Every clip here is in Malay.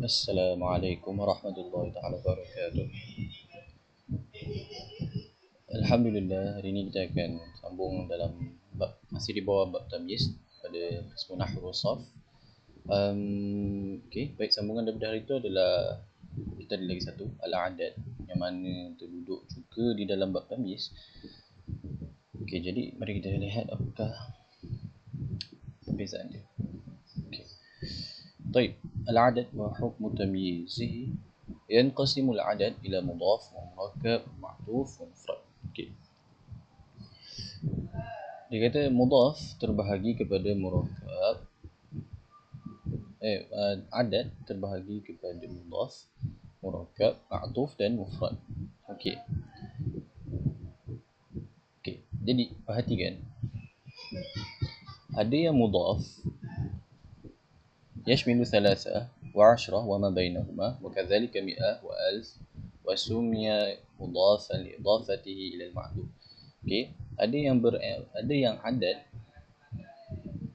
Assalamualaikum warahmatullahi taala wabarakatuh. Alhamdulillah, hari ini kita akan sambung dalam bab, masih di bawah bab tamyiz pada qismu nahwu wa sarf. Okey, baik, sambungan daripada hari itu adalah kita ada lagi satu al-adad yang mana terduduk juga di dalam bab tamyiz. Okey, jadi mari kita lihat apakah perbezaan dia. Okey. Baik, al-adad wa hukmu tamyizihi. ينقسم العدد إلى مضاف ومركب ومعطوف ومفرد. Okay. Dia kata mudaf terbahagi kepada murakkab. Adad terbahagi kepada mudaf, murakkab, ma'tuf dan mufrad. Okey. Okey. Jadi perhatikan. Ada yang mudaf يشمل ثلاثة وعشرة وما بينهما وكذلك مئة وألف وسمي مضافا لإضافته إلى المعدود. Okey, ada yang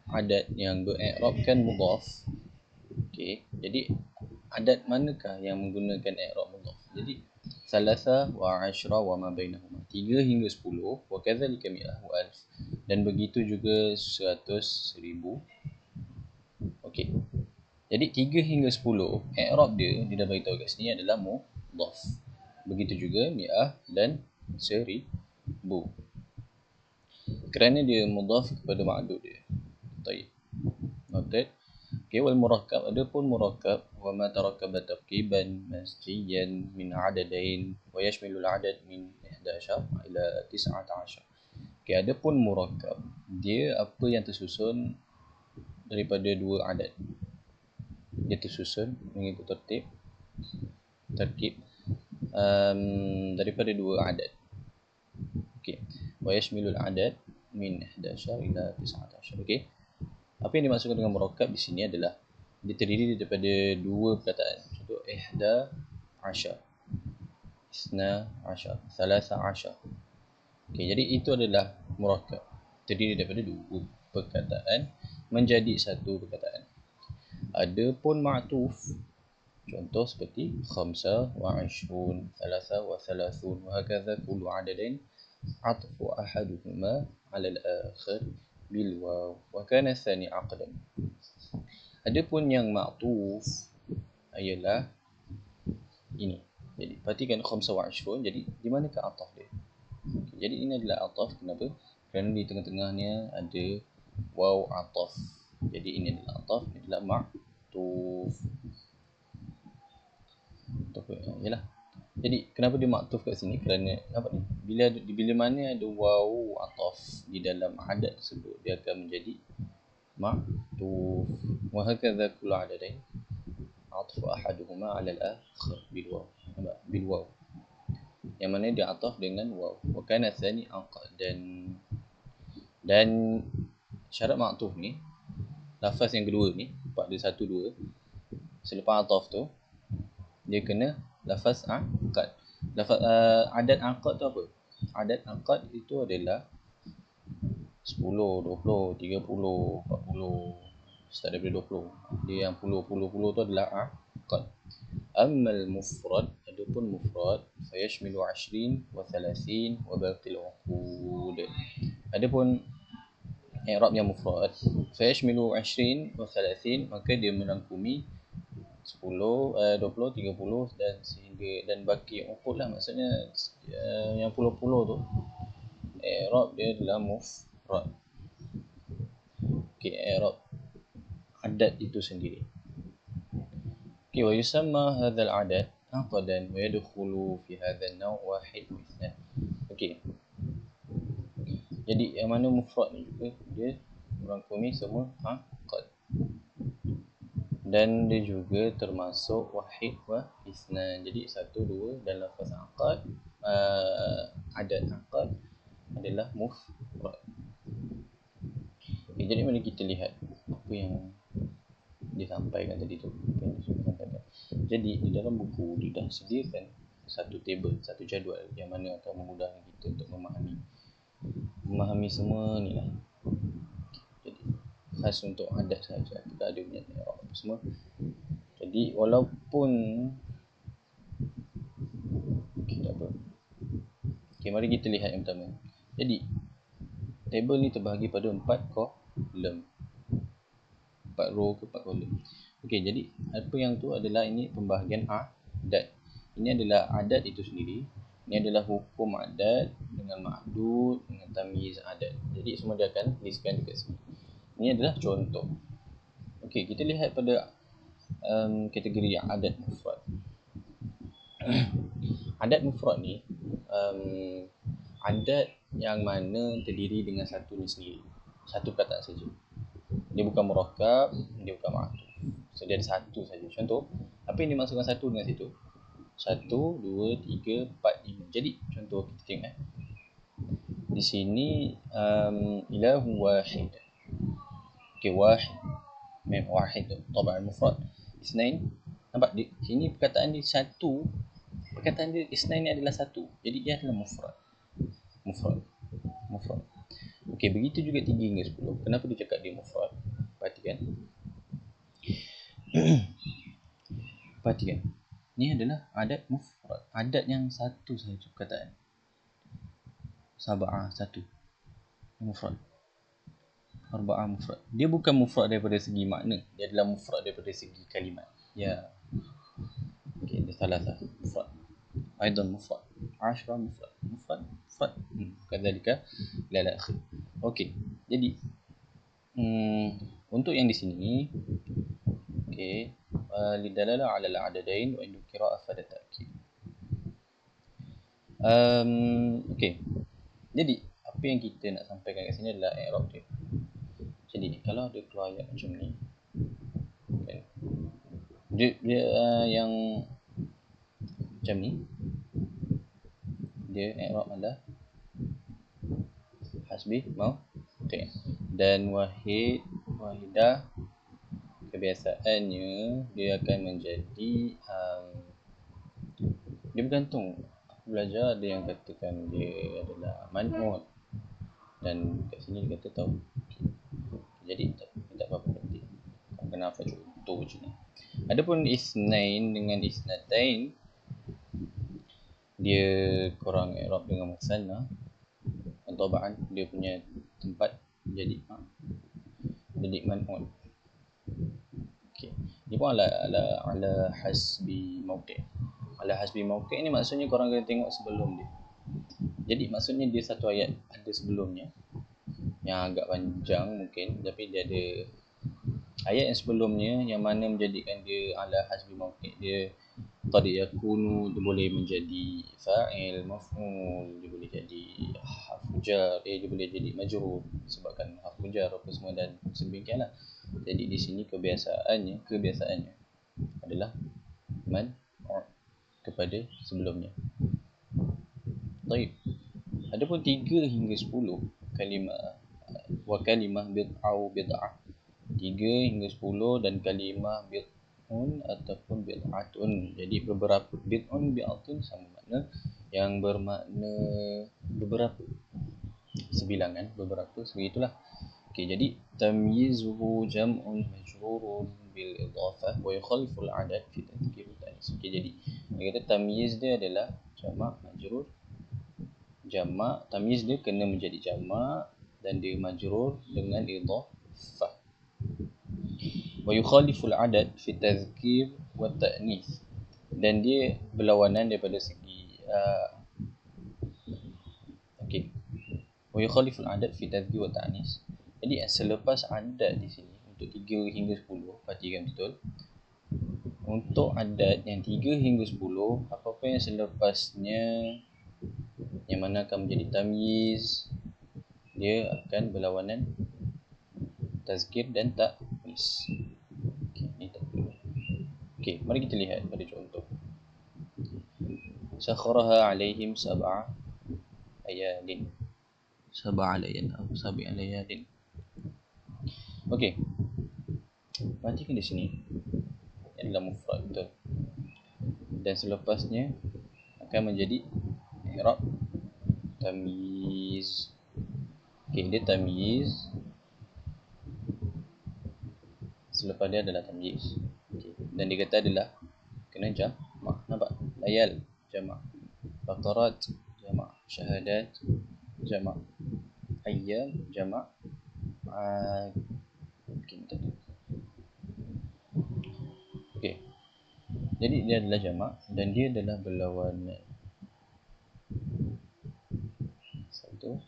adad yang ber'i'rabkan mudaf. Okey, jadi adad manakah yang menggunakan i'rab mudaf? Jadi salasa wa ashra wa ma bainahuma, 3 hingga 10, wa kadzalika mi'ah wa alf, dan begitu juga 100, 1000. Okey. Jadi 3 hingga 10 i'rab dia dah beritahu kat sini adalah mudaf. Begitu juga mi'ah dan 1000. Kerana dia mudaf kepada ma'dud dia. Baik. Noted. Okey, wal murakkab, adapun murakkab wa ma tarakkaba tarkiban masjiyan min adadain wa yashmilu al-adad min 11 ila 19. Okey, adapun murakkab, dia apa yang tersusun daripada dua adad. Dia tersusun mengikut tertib daripada dua adad. Okey, wa yashmilu al-adad min 11 ila 19. Okey. Apa yang dimaksudkan dengan murakkab di sini adalah dia terdiri daripada dua perkataan. Contoh ihda ashar, isna ashar, thalatha ashar. Okey, jadi itu adalah murakkab. Terdiri daripada dua perkataan menjadi satu perkataan. Adapun ma'tuf, contoh seperti khamsa wa ashrun, thalatha wa thalathun, wa hakadha kullu adadain atfu ahaduhuma 'ala al-akhir bil waw wa kana tsani aqdan. Adapun yang ma'tuf ialah ini. Jadi perhatikan khamsa wa ashrun, jadi di manakah ataf dia? Jadi ini adalah ataf. Kenapa? Kerana di tengah-tengahnya ada waw ataf. Jadi ini adalah ataf, ini adalah ma'tuf. Yalah. Jadi kenapa dia maktuf kat sini? Kerana apa ni? Bila mana ada waw ataf di dalam adad tersebut, dia akan menjadi maktuf. Wa hakadha kullu adadain atfu ahaduhuma 'ala al-akhir bil waw. Yang mana dia ataf dengan waw. Wa kana tsani aqdan. Dan syarat maktuf ni, lafaz yang kedua ni, pada 1 2 selepas ataf tu dia kena lafaz aqad. Lafaz adad aqad tu apa? Adad aqad itu adalah 10, 20, 30, 40, start daripada 20. Dia yang puluh tu adalah aqad. Ammal mufrad, adapun mufrad, fayashmilu 20 wa 30 wa baqil uqud. Adapun i'rab yang mufrad, fayashmilu 20 wa 30, maka dia merangkumi 10, 20, 30 dan sehingga dan baki uqud lah, maksudnya yang puluh-puluh tu i'rab dia adalah mufrad. Okey, i'rab adad itu sendiri. Okey, wa yusamma hadzal adad aqdan wa yadkhulu fi hadzal naw' wahid mithlan. Okey. Jadi yang mana mufrad ni juga dia merangkumi semua aqad. Dan dia juga termasuk wahid wa isnan. Jadi 1, 2 dan lafaz aqad, adad aqad adalah mufrad. Okay, jadi mari kita lihat apa yang disampaikan tadi tu. Jadi di dalam buku dia dah sediakan satu table, satu jadual yang mana akan memudahkan kita untuk memahami semua ni lah. Jadi khas untuk adad saja, tidak ada punya i'rab semua. Jadi Jadi walaupun tak apa. Mari kita lihat yang pertama. Jadi table ni terbahagi pada 4 kolom. 4 row ke 4 kolom. Jadi apa yang tu adalah ini pembahagian adat. Ini adalah adat itu sendiri. Ini adalah hukum adat dengan ma'dud, dengan tamyiz adat. Jadi semua dia akan listkan dekat sini. Ini adalah contoh. Kita lihat pada kategori adat mufrad. Adat mufrad ni adat yang mana terdiri dengan satu ni sendiri. Satu perkataan saja. Dia bukan murakkab, dia bukan ma'tuf. So dia ada satu saja. Contoh, apa yang dimaksudkan satu dengan situ? 1, 2, 3, 4, 5. Jadi contoh kita tengok di sini ilahu wahid. Wahid. Memang wahid tu taban mufrad. Isnain. Nampak di sini perkataan dia satu. Perkataan dia isnain ni adalah satu. Jadi dia adalah mufrad. Mufrad. Begitu juga 3 hingga 10. Kenapa dia cakap dia mufrad? Perhatikan. Perhatikan. Ini adalah adat mufrad. Adat yang satu sahaja perkataan. Sab'ah satu. Mufrad. Arba'ah mufrad. Dia bukan mufrad daripada segi makna. Dia adalah mufrad daripada segi kalimat. Ya. Dia salah. Mufrad. Aidan mufrad. Ashra mufrad. Mufrad. Kadzalika ila akhir. Jadi untuk yang di sini lidalala 'ala al-'adadain wa in qira'a afada ta'kid. Jadi apa yang kita nak sampaikan kat sini adalah i'rab dia. Jadi kalau ada keluar ayat macam ni, dia yang macam ni, dia i'rab adalah hasbi mawqi'. Dan wahidah kebiasaannya dia akan menjadi dia bergantung. Aku belajar ada yang katakan dia adalah man'ut, dan kat sini dia kata tahu. Jadi tak apa-apa berarti. Kenapa contoh macam ni? Adapun isnain dengan isnatain, dia korang i'rab dengan musanna. Tabaan dia punya tempat jadi man'ut. Dia pun ala hasbi mawqi'. Ala hasbi mawqi' ni maksudnya korang kena tengok sebelum dia. Jadi maksudnya dia satu ayat ada sebelumnya yang agak panjang mungkin, tapi dia ada ayat yang sebelumnya yang mana menjadikan dia ala hasbi mawqi'. Dia qad yakunu, dia boleh menjadi fa'il, maf'ul, dia boleh jadi harfu jar, dia boleh jadi majrur sebabkan harfu jar apa semua dan sebagainya. Jadi di sini kebiasaannya adalah man'ut kepada sebelumnya. Baik. Adapun 3 hingga 10 kalimah wa kalimah bid'ah. 3 hingga 10 dan kalimah bid'un ataupun bid'atun. Jadi beberapa bid'un bi'atun sama makna, yang bermakna beberapa, sebilangan, beberapa, sebegitulah. Jadi tamyizuhu jam'un majrurun bil idafah wa yukhalifu al-'adad fi tadhkir at-ta'nis. Jadi dia kata tamyiz dia adalah jamak majrur. Jamak, tamyiz dia kena menjadi jamak dan dia majrur dengan idafah. Wa yukhalifu al-'adad fi tadhkir wa at-ta'nis. Dan dia berlawanan daripada segi wa yukhalifu al-'adad fi tadhkir wa at-ta'nis. Jadi selepas adat di sini untuk 3 hingga 10, perhatikan betul. Untuk adat yang 3 hingga 10, apa-apa yang selepasnya yang mana akan menjadi tamyiz, dia akan berlawanan tazkir dan ta'nis. Ini tak perlu. Mari kita lihat pada contoh. Sakharaha alaihim sab'a layalin. Perhatikan di sini. Ini adalah mufrad betul. Dan selepasnya akan menjadi i'rab tamyiz. Dia tamyiz. Selepas dia adalah tamyiz. Dan dia kata adalah kena jamak. Nampak? Layal jamak, baqarat jamak, syahadat jamak, ayyam jamak, mungkin tadi. Okey. Jadi dia adalah jamak dan dia adalah berlawanan. 1 2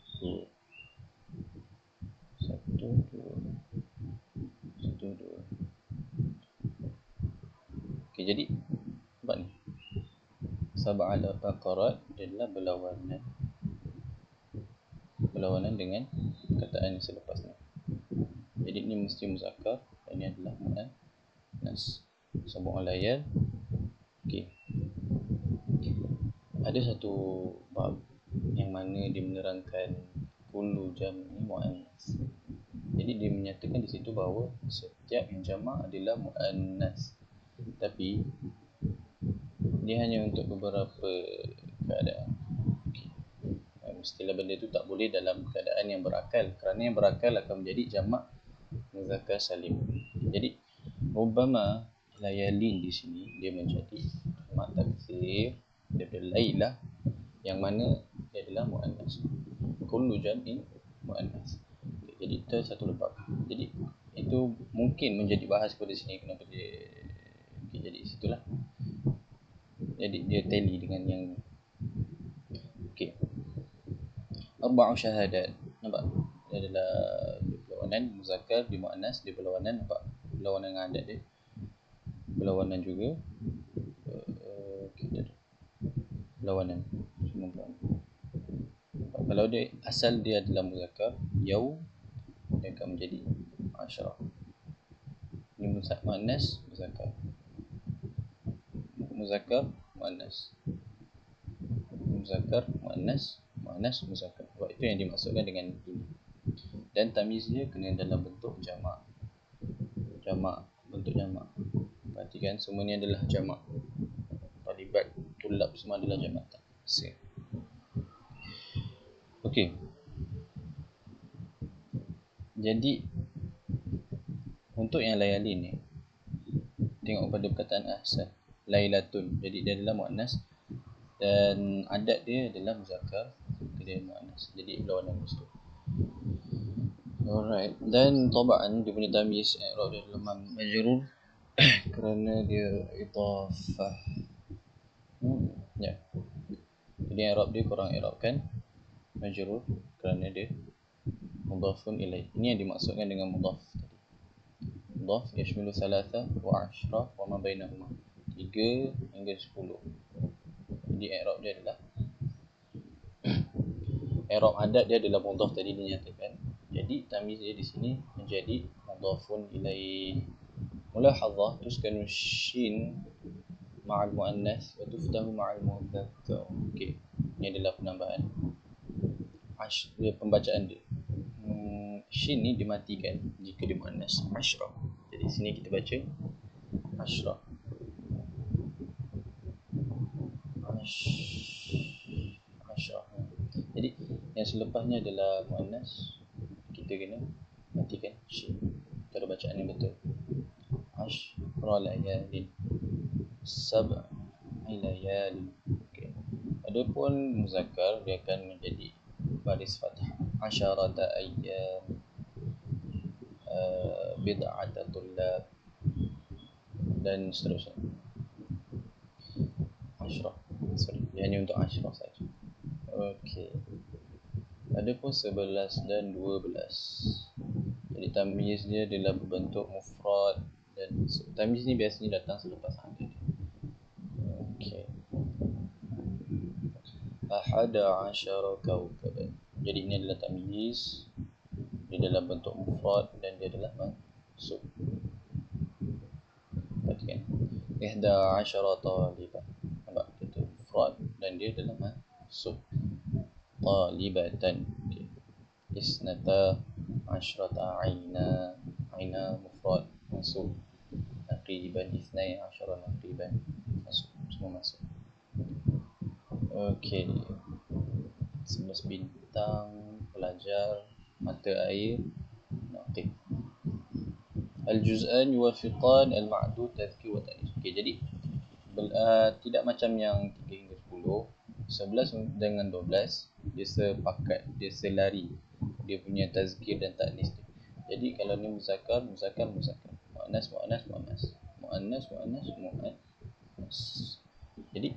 1 2 1 2. Okey, jadi nampak ni. Sab'al baqarat dia adalah berlawanan dengan perkataan yang selepas ni. Jadi ni mesti muzakkar dan ini adalah muannas. Sab'al layal. Okey. Ada satu bab yang mana dia menerangkan kullu jam'i muannas. Jadi dia menyatakan di situ bahawa setiap yang jamak adalah muannas. Tapi dia hanya untuk beberapa keadaan. Okay. Mestilah benda itu tak boleh dalam keadaan yang berakal, kerana yang berakal akan menjadi jamak muzakkar salim. Jadi rubbama layalin di sini dia menjadi jamak taksir daripada lailah yang mana dia adalah muannas. Kullu jam'in muannas. Okay, jadi itu satu lebab. Jadi itu mungkin menjadi bahas pada sini kenapa dia jadi situlah. Jadi dia tally dengan yang okey. Arba'u syahadat. Nampak? Dia adalah berlawanan muzakkar di muannas, dia berlawanan, nampak? Berlawanan dengan adat dia. Berlawanan juga kita berlawanan semua berlawanan. Kalau dia asal dia adalah muzakkar, yaum dia akan menjadi asyarah. Ini muannas muzakkar. Muzakkar muannas. Muzakkar muannas, muannas muzakkar. Sebab itu yang dimaksudkan dengan ini. Dan tamyiz dia kena dalam bentuk jamak. Jamak, bentuk jamak. Perhatikan semua ni adalah jamak. Talibat, tulab semua adalah jamak taksir. Okey. Jadi untuk yang layalin ni, tengok pada perkataan ahsan, lailatun. Jadi dia adalah muannas dan adat dia adalah muzakkar, dia muannas. Jadi berlawanan situ. Alright. Dan tabaan dia punya tamyiz i'rab dia adalah majrur kerana dia idhafah. Ya. Jadi i'rab dia korang i'rabkan majrur kerana dia mudhafun ilaih. Ini yang dimaksudkan dengan mudhaf tadi. Mudhaf yashmilu 3 wa 10 wa ma bainahuma. 3 hingga 10. Jadi i'rab dia adalah i'rab adat dia adalah mudhaf tadi dinyatakan. Jadi tamyiz dia di sini menjadi mudhafun ilaih. Mulahadzah tuskanu shin ma'al muannas wa tuftahu ma'al mudzakkar. Okey. Ini adalah penambahan. Dia pembacaan dia. Shin ni dimatikan jika dia muannas asyrah. Jadi sini kita baca asyrah. Asyrah. Jadi yang selepasnya adalah muannas, kita kena matikan shin. Cara bacaan yang betul. Asyrah layalin, sab'a layalin. Okey. Adapun muzakkar dia akan menjadi baris fathah. Asyarata ayyam, bid'ata tullab dan seterusnya. Asyrah. Sorry, dia hanya untuk asyrah saja. Okey. Adapun 11 dan 12. Jadi tamyiz dia adalah berbentuk mufrad dan tamyiz ni biasanya datang selepas adat. Okey. 11 kawkaban. Jadi ini adalah tamyiz. Dia dalam bentuk mufrad dan dia adalah mansub. Perhatikan. 11 talibah. Nampak? Itu mufrad dan dia adalah mansub. Talibatan. Okay. Isnata asyrata aina. Aina mufrad mansub. Naqiban ithnai asyara naqiban. Masuk. Semua masuk. Okey. 11 bintang, pelajar, mata air, naqib. Al-juz'an yuwafiqan al-ma'dud tadhkir wa ta'nis. Okey, jadi tidak macam yang 3 hingga 10. 11 dengan 12 dia sepakat, dia selari dia punya tazkir dan taknis dia. Jadi kalau ni muzakkar, muzakkar, muzakkar, muannas, muannas, muannas, muannas, muannas, muannas. Jadi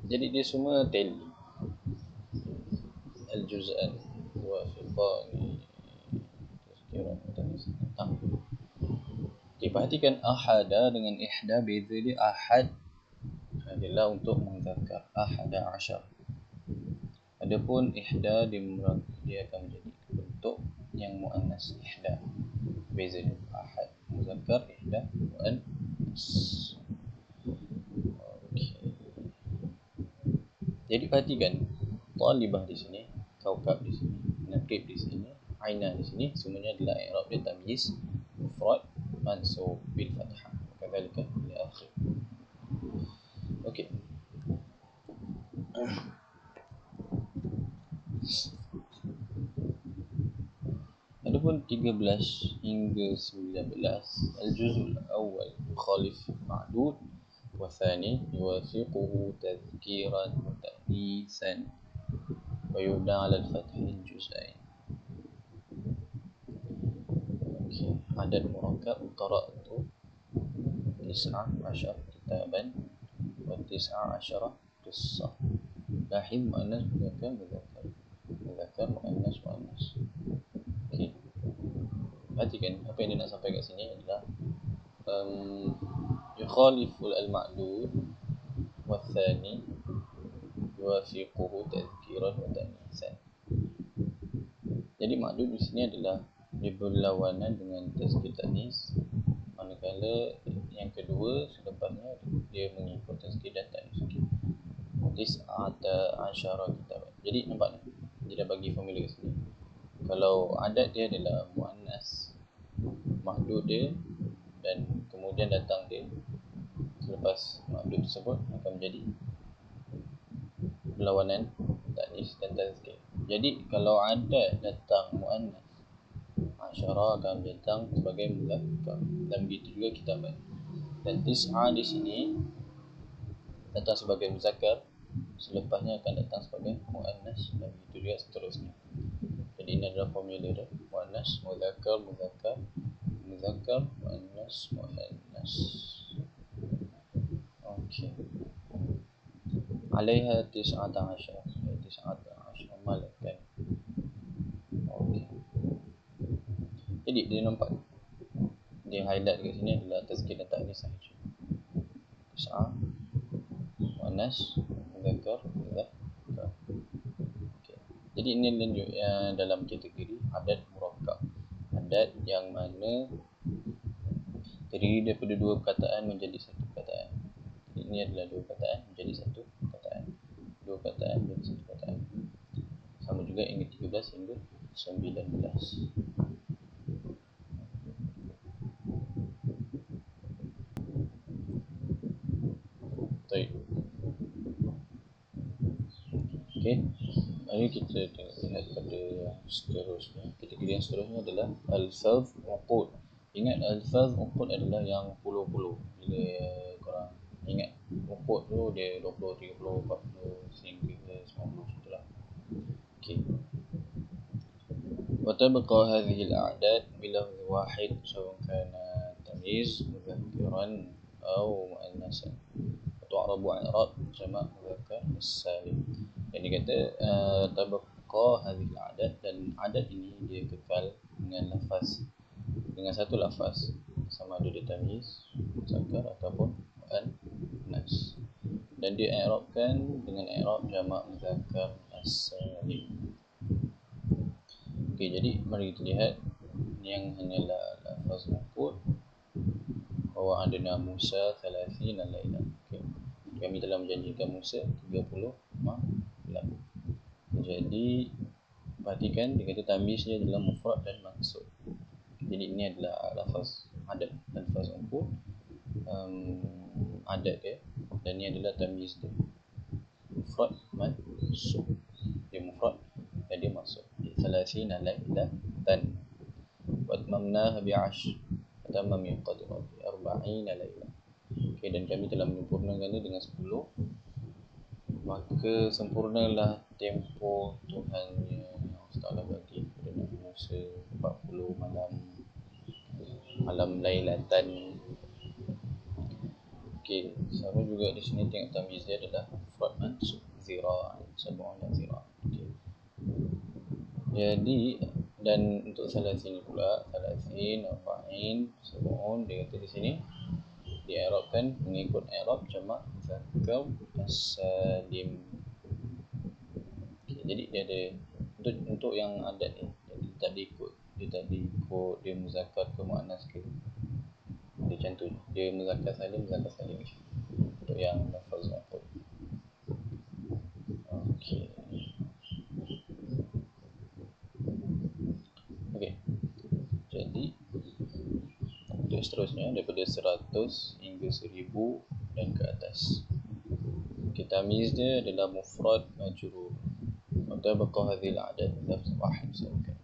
jadi dia semua tally al-juz'an wa fiqani tazkiran taknis. Okey, perhatikan ahada dengan ihda, beza dia. Ahad adalah untuk muzakkar, ahada asyar. Adapun ihda dia akan menjadi bentuk yang muannas, ihda. Beza dia. Ahad muzakkar, ihda muannas. Okey. Jadi perhatikan talibah di sini, kaukab di sini, naqib di sini, aina di sini, semuanya adalah i'rab dia tamyiz mufrad mansub bil fathah. Kadzalika ila akhir. Okey. Adapun 13 hingga 19, al-juz'ul awal mukhalif ma'dud wa thani yuwafiquhu tadhkiran wa ta'nisan wa yubna 'ala al-fath al-juz'ain. Okey, adad murakkab qara'tu 19 kitaban wa 19 qissah. Lahim muannas mudzakkar mudzakkar, mudzakkar muannas muannas. Okey. Perhatikan apa yang dia nak sampai kat sini adalah yukhaliful al-ma'dud wa thani yuwafiquhu tadhkiran wa ta'nisan. Jadi ma'dud di sini adalah dia berlawanan dengan tazkir ta'nis, manakala yang kedua selepasnya dia mengikut tazkir dan ta'nis. Tis'ata asyara kitaban. Jadi nampak ni, dia dah bagi formula kat sini. Kalau adad dia adalah muannas, ma'dud dia dan kemudian datang dia selepas ma'dud tersebut akan menjadi berlawanan ta'nis dan tazkir. Jadi kalau adad datang muannas, asyara akan datang sebagai muzakkar, dan begitu juga kitaban. Dan tis'a di sini datang sebagai muzakkar, selepasnya akan datang sebagai muannas, dan begitu juga seterusnya. Jadi ini adalah formula dia, muannas, muzakkar, muzakkar, muzakkar, muannas, muannas. Okey. Alaiha 19 malakan. Okey. Jadi dia nampak, dia highlight kat sini adalah tazkir dan ta'nis sahaja. 9 muannas, muzakkar, muzakkar. Okey. Jadi ini dalam kategori adad murakkab, adad yang mana terdiri daripada dua perkataan menjadi satu perkataan. Ini adalah dua perkataan menjadi satu perkataan, dua perkataan menjadi satu perkataan. Sama juga hingga 13 hingga 19. Baik. Okey. Mari kita lihat pada seterusnya. Kategori yang seterusnya adalah al-fadh uqud. Ingat al-fadh uqud adalah yang puluh-puluh. Bila korang ingat uqud tu dia 20, 30, 40 sehingga 90 macamlah. Okey. Wa tabqa hadhihi al-a'dad bilafz wahid sawa kana tamyiz mudhakkaran aw muannasan. Tu'rabu i'rab jama' mudzakkar as-salim. Jadi kata tabqa hadhihi al-'adad, dan adat ini dia kekal dengan lafaz, dengan satu lafaz, sama ada dia tamyiz muzakkar ataupun muannas, dan dia i'rabkan dengan i'rab jama' mudzakkar as-salim. Okey, jadi mari kita lihat yang hanyalah lafaz maqul bahwa adana Musa 30 lailah. Okey. Kami telah menjanjikan Musa 30 malam. Jadi perhatikan dia kata tamyiznya adalah mufrad dan mansub. Jadi ini adalah lafaz adad, lafaz umpur, adad dia, dan ini adalah tamyiz dia, mufrad mansub. Dia mufrad dan dia mansub. 30 lailatan wa atmamnaha bi 'ashr, tamami qadra bi 40 laila. Okey, dan kami telah menyempurnakannya dengan 10, maka sempurnalah tempoh Tuhannya yang Ta'ala bagi kepada Nabi Musa 40 malam lailatan. Okey, sama juga di sini tengok tamyiz dia adalah mufrad mansub zira'an, sab'una zira'an. Okey. Jadi dan untuk salasin pula, salasin, arba'in, sab'un, dia kata di sini di'irabkan mengikut i'rab jamak muzakkar as-salim. Okay, jadi dia ada untuk yang adat ni, dia tak diikut dia muzakkar ke muannas ke. Dia macam tu. Dia muzakkar salim macam. Untuk yang lafaz uqud. Okey. Okey. Jadi untuk seterusnya daripada 100 hingga 1000 dan ke atas. Kita tamyiz dia adalah mufrad majrur. Mutabaqah hadhil adad lafz wahid sahaja.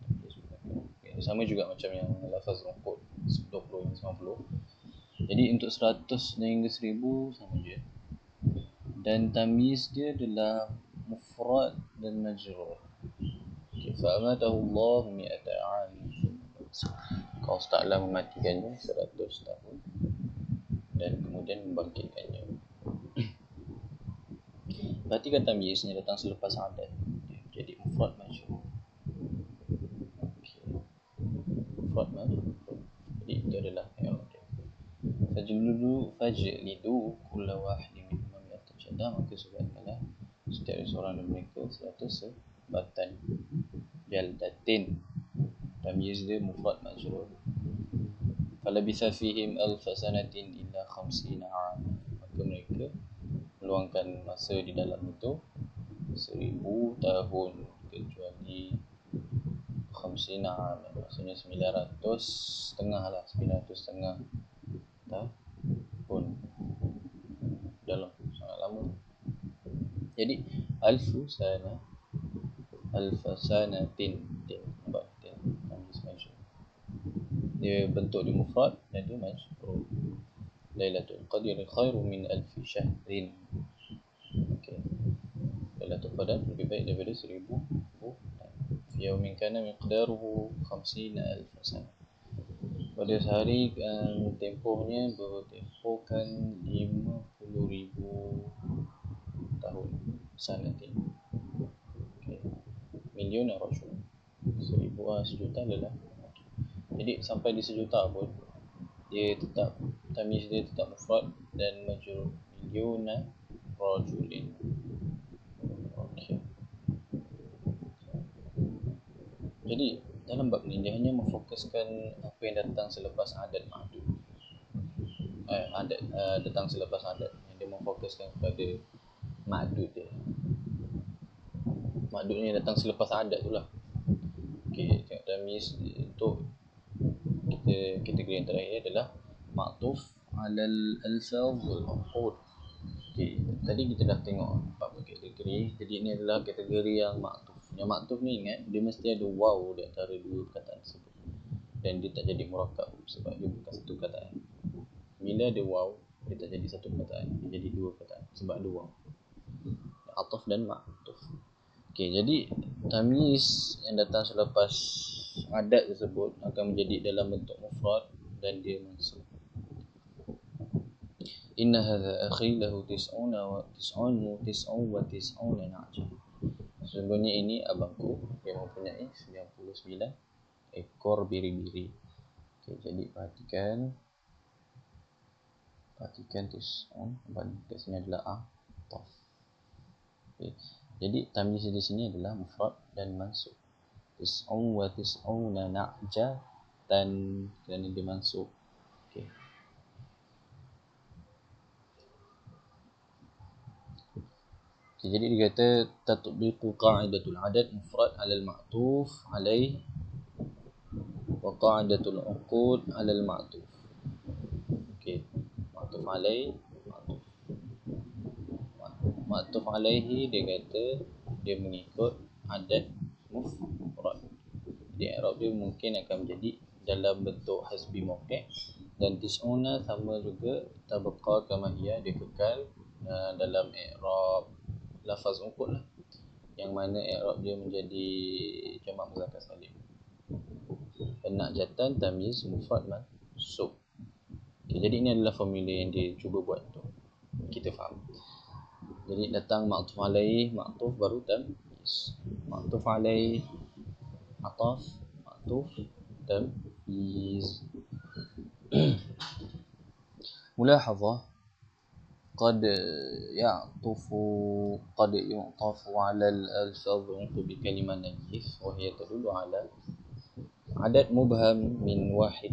Sama juga macam yang lafaz uqud 20 hingga 50. Jadi untuk 100 hingga 1000 sama je. Dan tamyiz dia adalah mufrad dan majrur. Fa'amatahu Allah mi'ata 'am. Kau Ta'ala mematikannya 100 tahun dan kemudian membangkitkannya. Perhatikan tamyiznya datang selepas adat. Jadi mufrad majrur. Okey. Mufrad majrur. Jadi itu adalah i'rab dia. Fajlidu kulla wahidin minhum mi'ata jaldah, maka subhanallah setiap seorang dari mereka 100 sebatan. Jaldatin. Tamyiz dia mufrad majrur. Falabitha fihim alfa sanatin illa 50 'am. Maka mereka meluangkan masa di dalam itu 1000 tahun kecuali 50 'am, maksudnya 900 setengah lah, 900 setengah tahun. Dalam sangat lama. Jadi alfa sanatin nampak dia tamyiz majrur. Dia bentuk dia mufrad dan dia majrur. Lailatul Qadri khairun min alfi syahrin. Okey. Lailatul Qadar lebih baik daripada 1000 bulan. Fi yaumin kana miqdaruhu 50,000 sana. Pada sehari tempohnya bertempohkan 50,000 tahun. Sanatin. Okey. Million rajul. 1000 sejuta adalah. Jadi sampai di sejuta pun dia tetap tamyiz dia tetap mufrad dan majrur. Milyona rajulin. Okey. Jadi dalam bab ni dia hanya memfokuskan apa yang datang selepas adat ma'dud. Datang selepas adat. Dia memfokuskan kepada ma'dud dia. Ma'dud ni datang selepas adat tu lah. Okey, tengok tamyiz untuk kategori yang terakhir adalah ma'tuf 'alal alfaz wal uqud. Okey, tadi kita dah tengok beberapa kategori. Jadi ini adalah kategori yang ma'tuf. Yang ma'tuf ni ingat dia mesti ada waw di antara dua perkataan tersebut. Dan dia tak jadi murakkab sebab dia bukan satu perkataan. Bila ada waw, dia tak jadi satu perkataan, dia jadi dua perkataan sebab ada waw. Ataf dan ma'tuf. Okey, jadi tamyiz yang datang selepas adat tersebut akan menjadi dalam bentuk mufrad dan dia mansub. Inna hadha akhi lahu 99 na'jah. Sesungguhnya ini abangku yang mempunyai 99 ekor biri-biri. Okey, jadi perhatikan tis'un, kat sini adalah ataf. Okey. Jadi tamyiz di sini adalah mufrad dan mansub. Tis'una na'jah dan kerana dia mansub. Okey. Jadi dia kata tatbiqu qa'idatul adad mufrad 'ala al-ma'tuf 'alaih wa qa'idatul uqud 'ala al-ma'tuf. Okey. Ma'tuf 'alaih, ma'tuf 'alaihi dia kata dia mengikut adat mufrad. Jadi i'rab dia mungkin akan menjadi dalam bentuk hasbi mauqi' Dan tis'una sama juga tabqa kama hiya, dia kekal dalam i'rab lafaz ungkut lah, yang mana i'rab dia menjadi jamak muzakkar salim. Na'jatan tamyiz mufrad mansub. Okay, jadi ini adalah formula yang dia cuba buat untuk kita faham. Jadi datang ma'tuf alaih, ma'tuf baru tamyiz, ma'tuf alaih, ataf, ma'tuf, tamyiz. ملاحظة قد يعطف على الألفاظ بكلمة نيف، وهي تدل على عدد مبهم من 1-9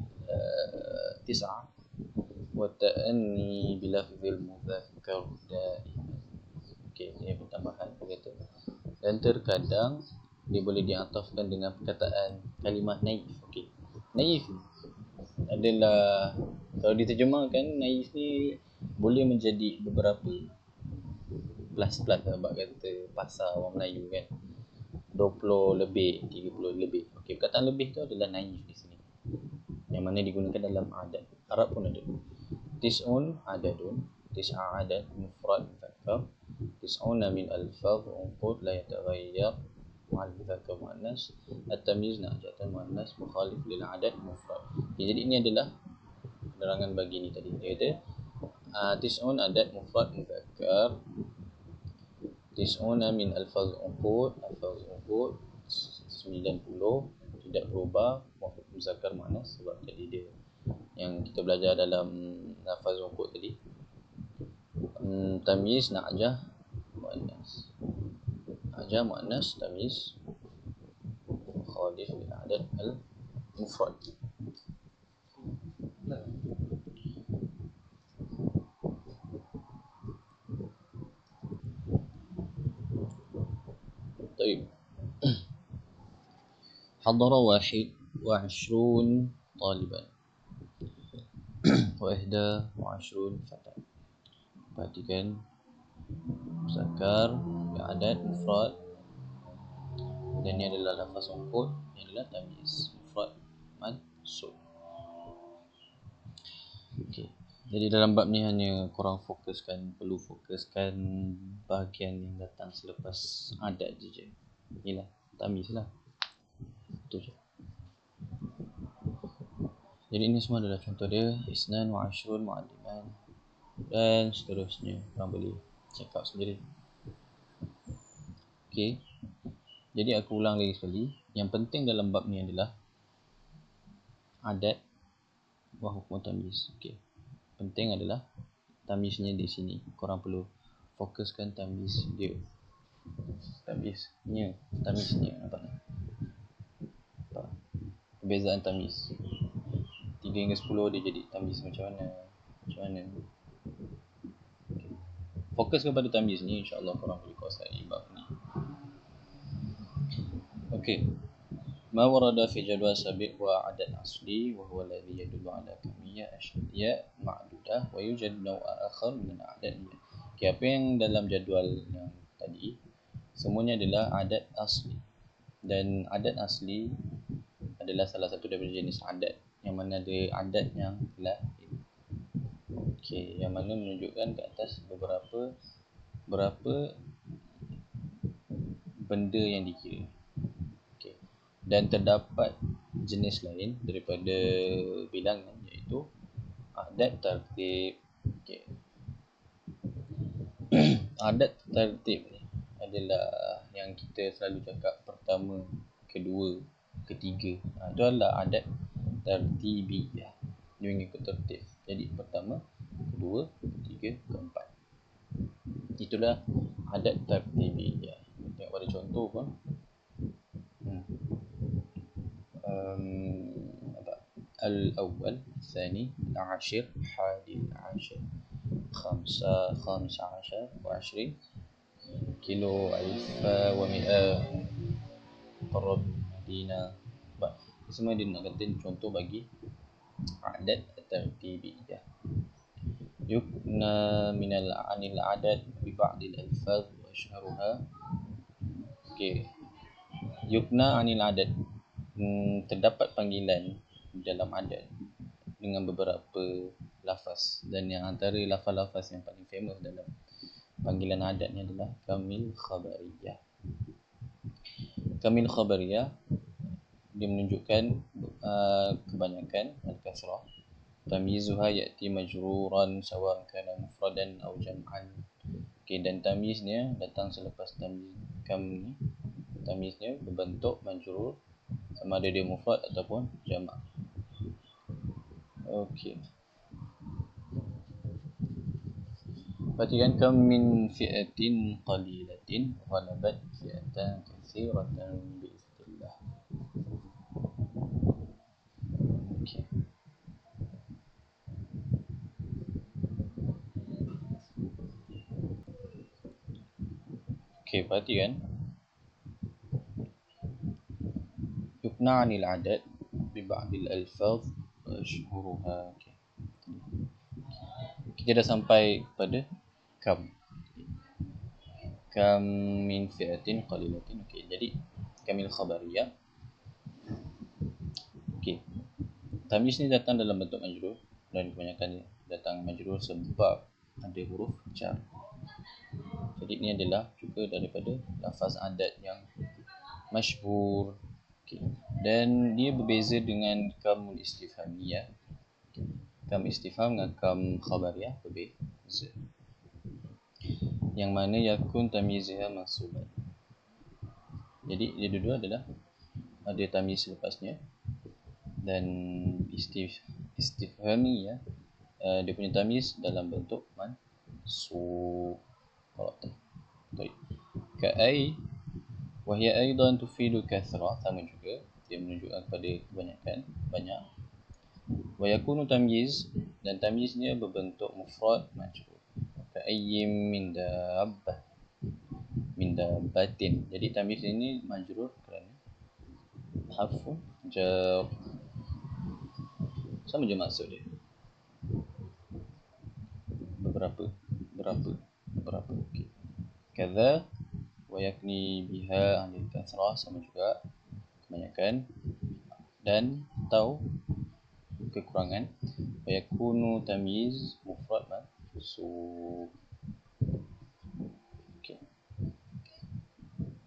والتأني بلفظ المذكر دائما. Okey, ini pertambahan kata. Dan terkadang dia boleh diatafkan dengan perkataan kalimah naif. Okey, naif adalah, kalau diterjemahkan, naif ni boleh menjadi beberapa plus sebab kata pasar orang Melayu kan, 20 lebih, 30 lebih. Okey, perkataan lebih tu adalah naif di sini, yang mana digunakan dalam adat. Arab pun ada. Tis'un adadun, tis'a adad mufrad muzakkar, tis'una min alfaz unqud la yataghayyar ma'al muzakkar muannas, at-tamyiz na'jatan muannas mukhalif lil adad mufrad. Okay, jadi ini adalah penerangan bagi ni tadi. Dia kata tis'un adad mufrad muzakkar, tis'una min alfaz unqud, 90 tidak berubah muzakkar muannas, sebab tadi dia yang kita belajar dalam lafaz unqud tadi. Tamyiz na'jah muannas, na'jah muannas, tamyiz mukhalif lil adad al mufrad. طيب. حضر 21 طالبا و21 فتاة. Perhatikan muzakkar bi'adad mufrad, dan ini adalah lafaz unqud, ini adalah tamyiz mufrad mansub. Okey. Jadi dalam bab ni hanya korang perlu fokuskan bahagian yang datang selepas adat je. Inilah tamyiz lah. Itu je. Jadi ini semua adalah contoh dia. Isnan wa ashrun mu'alliman dan seterusnya. Korang boleh check out sendiri. Okey. Jadi aku ulang lagi sekali. Yang penting dalam bab ni adalah adat wa hukm tamyiz. Okey. Penting adalah tamyiznya di sini. Korang perlu fokuskan tamyiz dia. Tamyiznya. Nampak tak? Perbezaan tamyiz 3 hingga 10 dia jadi tamyiz macam mana? Okay. Fokus kepada tamyiz ni, insya-Allah korang boleh kuasai bab ni. Okey. ما ورد في جدول سابق هو عدد أصلي وهو الذي يدل على كمية أشياء معدودة ويوجد نوع آخر من الأعداد. Okay, apa yang dalam jadual yang tadi semuanya adalah adat asli, dan adat asli adalah salah satu daripada jenis adat, yang mana ada adat yang lain. Okey, yang mana menunjukkan ke atas berapa benda yang dikira. Dan terdapat jenis lain daripada bilangan, iaitu adat tertib. Okay. Adat tertib ni adalah yang kita selalu cakap pertama, kedua, ketiga. Itu adalah adat tertibiyah. Dia mengikut tertib. Jadi pertama, kedua, ketiga, keempat. Itulah adat tertibiyah. Tengok pada contoh pun. الأول الثاني العاشر الحادي العاشر 15 و20 كيلو 1100 قرب مدينة. Semua dia nak kata contoh bagi adat tertibiyah. Yukna minal anil adat bi ba'dil alfaz wa ashharuha. Okey. Yukna anil adat, terdapat panggilan dalam adat dengan beberapa lafaz, dan yang antara lafaz-lafaz yang paling famous dalam panggilan adat ni adalah kamil khabariyah. Kamil khabariyah dia menunjukkan kebanyakan al-kasrah. Tamyizuha ya'ti majruran sawa'an kana mufradan aw jam'an. Okey, dan tamyiznya datang selepas tamyiz kam ni. Tamyiznya berbentuk majrur, sama ada dia mufrad ataupun jamak. Okey. Perhatikan, kam min fi'atin qalilatin ghalabat fi'atan katsiratan biiznillah. Okey. Okey, perhatikan. Yukna 'anil 'adad bi ba'dil alfaz wa ashhuruha. Okey. Kita dah sampai pada kam. Kam min fi'atin qalilatin. Okey, jadi kamil khabariyah. Okey. Tamyiz ni datang dalam bentuk majrur, dan kebanyakan datang majrur sebab ada huruf jar. Jadi ini adalah juga daripada lafaz adat yang masyhur. Okay. Dan dia berbeza dengan kam istifhamiyah. Kam istifham dengan kam khabariyah berbeza, yang mana yakun tamyizha mansuban. Jadi dia dua-dua adalah ada tamyiz lepasnya, dan istifhamiyah dia punya tamyiz dalam bentuk mansub. Baik. Ka'ai wahia aidan tufidu kathra, sama juga dia menunjukkan kepada kebanyakan, banyak. Wa yakunu tamyiz, dan tamyiznya berbentuk mufrad majrur. Ka'ayyim min dabbah, min dabbatin. Jadi tamyiz ini majrur kerana harfu jar. Sama je maksud dia. Beberapa. Okey. Kadza wa yakni biha anil kasrah, sama juga kebanyakan, dan atau kekurangan. Wa yakunu tamyiz mufrad mansub. Okey.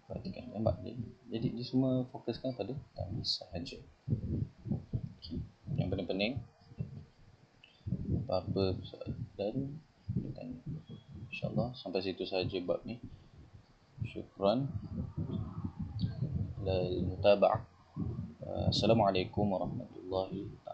Perhatikan nampak ni. Jadi dia semua fokuskan pada tamyiz sahaja. Okay. Yang penting-penting, apa-apa soalan bertanya. InsyaAllah sampai situ sahaja bab ni. Syukran lil mutaba'ah. Assalamualaikum warahmatullahi wabarakatuh.